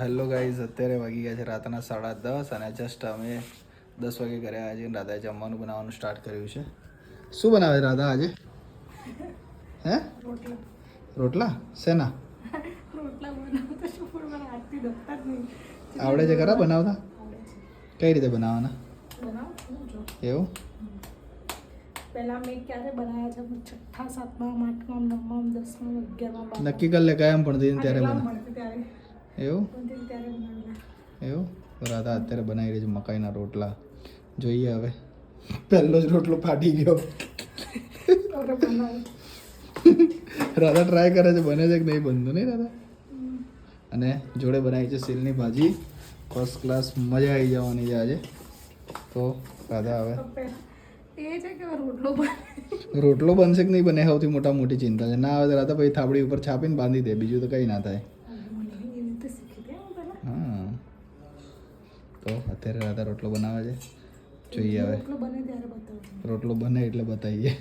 Hello guys, અત્યારે વાગી ગયા છે રાતના 10:30 અને જસ્ટ અમે 10 વાગે ઘરે આવ્યા છીએ. રાધાએ જમવાનું બનાવવાનું સ્ટાર્ટ કર્યું છે. શું બનાવે છે રાધા આજે? હે? રોટલા શેના? આવડે છે ખરા બનાવતા? કઈ રીતે બનાવવાના? એવું? પહેલા મેં ક્યારે બનાવ્યા છે? 6ઠ્ઠા 7મા 8મા 9મા 10મા 11મા નક્કી કરી લે કયા ભણતી હતી ત્યારે બના. ત્યારે એવું? ત્યારે બનાવેલા. એવું? તો રાધા અત્યારે બનાવી રહી છે મકાઈના રોટલા. જોઈએ હવે. પહેલો જ રોટલો ફાટી ગયો. રાધા ટ્રાય કરે છે બને છે કે નહીં બનતું નહીં રાધા. અને જોડે બનાવી છે સિલની ભાજી. ફર્સ્ટ ક્લાસ મજા આવી જવાની છે આજે. તો રાધા હવે એ છે કે રોટલો બનશે કે નહીં બને સૌથી મોટી ચિંતા છે. ના આવે તો રાધા પછી થાબડી ઉપર છાપીને બાંધી દે, બીજું તો કંઈ ના થાય. હા, તો અત્યારે રાધા રોટલો બનાવે છે. જોઈએ હવે. રોટલો બને એટલે બતાવીએ.